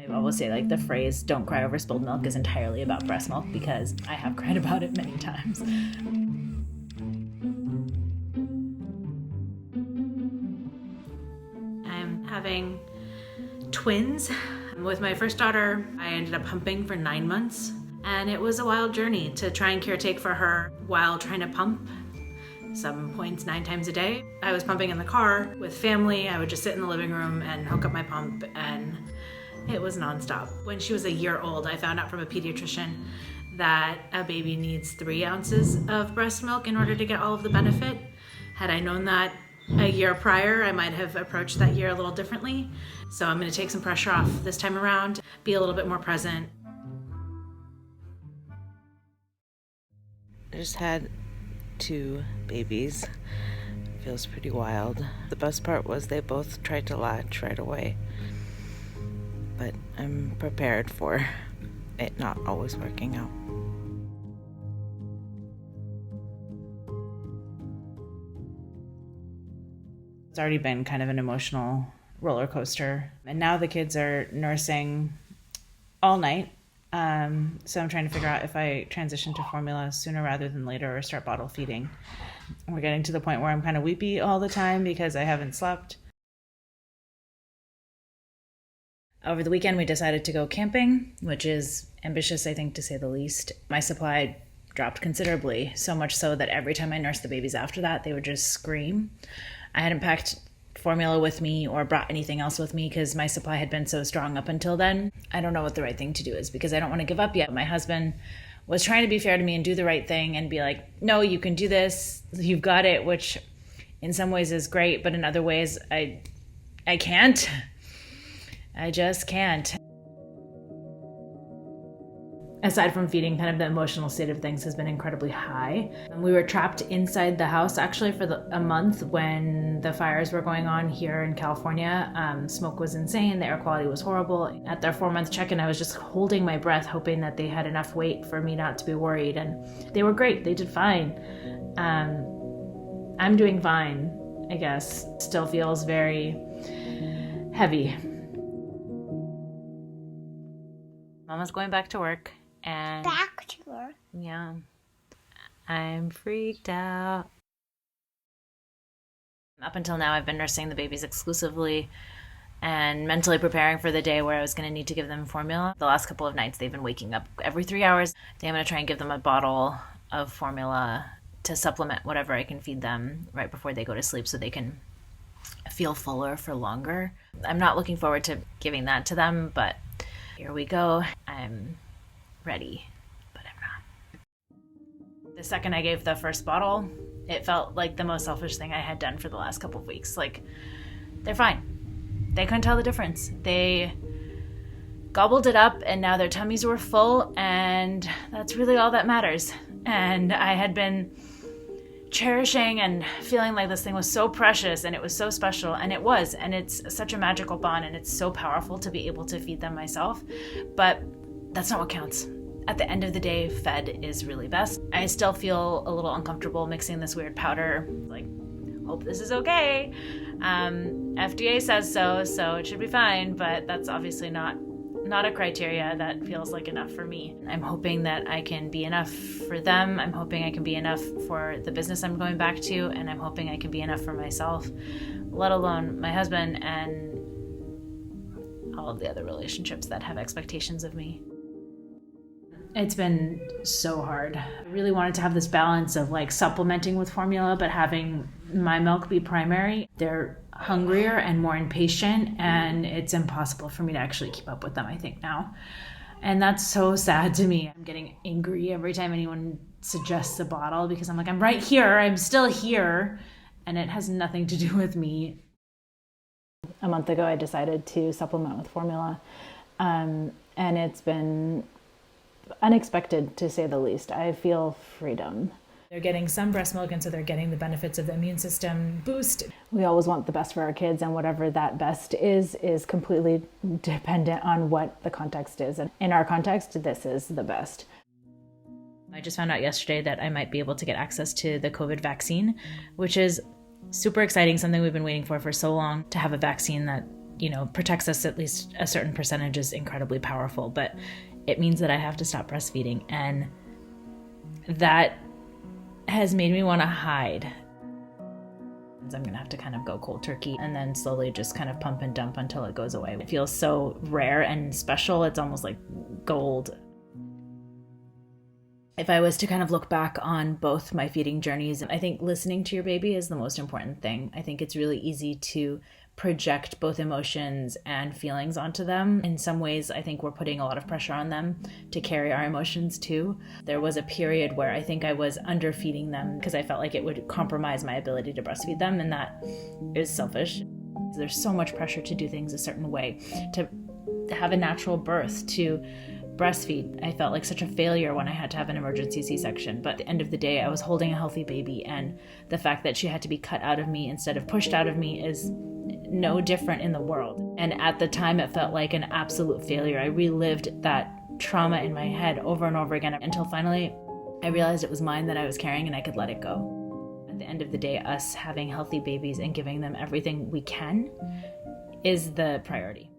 I always say like the phrase "don't cry over spilled milk" is entirely about breast milk because I have cried about it many times. I'm having twins. With my first daughter, I ended up pumping for 9 months, and it was a wild journey to try and caretake for her while trying to pump 7 points 9 times a day. I was pumping in the car with family. I would just sit in the living room and hook up my pump, and it was nonstop. When she was a year old, I found out from a pediatrician that a baby needs 3 ounces of breast milk in order to get all of the benefit. Had I known that a year prior, I might have approached that year a little differently. So I'm going to take some pressure off this time around, be a little bit more present. I just had 2 babies. Feels pretty wild. The best part was they both tried to latch right away. But I'm prepared for it not always working out. It's already been kind of an emotional roller coaster. And now the kids are nursing all night. So I'm trying to figure out if I transition to formula sooner rather than later or start bottle feeding. We're getting to the point where I'm kind of weepy all the time because I haven't slept. Over the weekend, we decided to go camping, which is ambitious, I think, to say the least. My supply dropped considerably, so much so that every time I nursed the babies after that, they would just scream. I hadn't packed formula with me or brought anything else with me because my supply had been so strong up until then. I don't know what the right thing to do is because I don't want to give up yet. My husband was trying to be fair to me and do the right thing and be like, no, you can do this, you've got it, which in some ways is great, but in other ways I can't. I just can't. Aside from feeding, kind of the emotional state of things has been incredibly high. We were trapped inside the house actually for a month when the fires were going on here in California. Smoke was insane, the air quality was horrible. At their 4-month check-in, I was just holding my breath, hoping that they had enough weight for me not to be worried. And they were great, they did fine. I'm doing fine, I guess. Still feels very heavy. Mama's going back to work. And back to her. Yeah, I'm freaked out. Up until now, I've been nursing the babies exclusively and mentally preparing for the day where I was going to need to give them formula. The last couple of nights, they've been waking up every 3 hours. I think I'm going to try and give them a bottle of formula to supplement whatever I can feed them right before they go to sleep so they can feel fuller for longer. I'm not looking forward to giving that to them, but here we go. I'm ready, but I'm not. The second I gave the first bottle, it felt like the most selfish thing I had done for the last couple of weeks. Like, they're fine. They couldn't tell the difference. They gobbled it up and now their tummies were full, and that's really all that matters. And I had been cherishing and feeling like this thing was so precious and it was so special, and it was, and it's such a magical bond, and it's so powerful to be able to feed them myself. But that's not what counts. At the end of the day, fed is really best. I still feel a little uncomfortable mixing this weird powder. Like, hope this is okay. FDA says so it should be fine, but that's obviously not a criteria that feels like enough for me. I'm hoping that I can be enough for them. I'm hoping I can be enough for the business I'm going back to, and I'm hoping I can be enough for myself, let alone my husband and all of the other relationships that have expectations of me. It's been so hard. I really wanted to have this balance of like supplementing with formula, but having my milk be primary. They're hungrier and more impatient, and it's impossible for me to actually keep up with them, I think, now. And that's so sad to me. I'm getting angry every time anyone suggests a bottle because I'm like, I'm right here, I'm still here, and it has nothing to do with me. A month ago, I decided to supplement with formula, and it's been unexpected, to say the least. I feel freedom. They're getting some breast milk, and so they're getting the benefits of the immune system boost. We always want the best for our kids, and whatever that best is completely dependent on what the context is. And in our context, this is the best. I just found out yesterday that I might be able to get access to the COVID vaccine, which is super exciting, something we've been waiting for so long, to have a vaccine that protects us at least a certain percentage is incredibly powerful, but it means that I have to stop breastfeeding. And that has made me want to hide. I'm going to have to kind of go cold turkey and then slowly just kind of pump and dump until it goes away. It feels so rare and special. It's almost like gold. If I was to kind of look back on both my feeding journeys, I think listening to your baby is the most important thing. I think it's really easy to project both emotions and feelings onto them. In some ways, I think we're putting a lot of pressure on them to carry our emotions too. There was a period where I think I was underfeeding them because I felt like it would compromise my ability to breastfeed them, and that is selfish. There's so much pressure to do things a certain way, to have a natural birth, to breastfeed. I felt like such a failure when I had to have an emergency C-section, but at the end of the day, I was holding a healthy baby, and the fact that she had to be cut out of me instead of pushed out of me is no different in the world. And at the time, it felt like an absolute failure. I relived that trauma in my head over and over again until finally I realized it was mine that I was carrying and I could let it go. At the end of the day, us having healthy babies and giving them everything we can is the priority.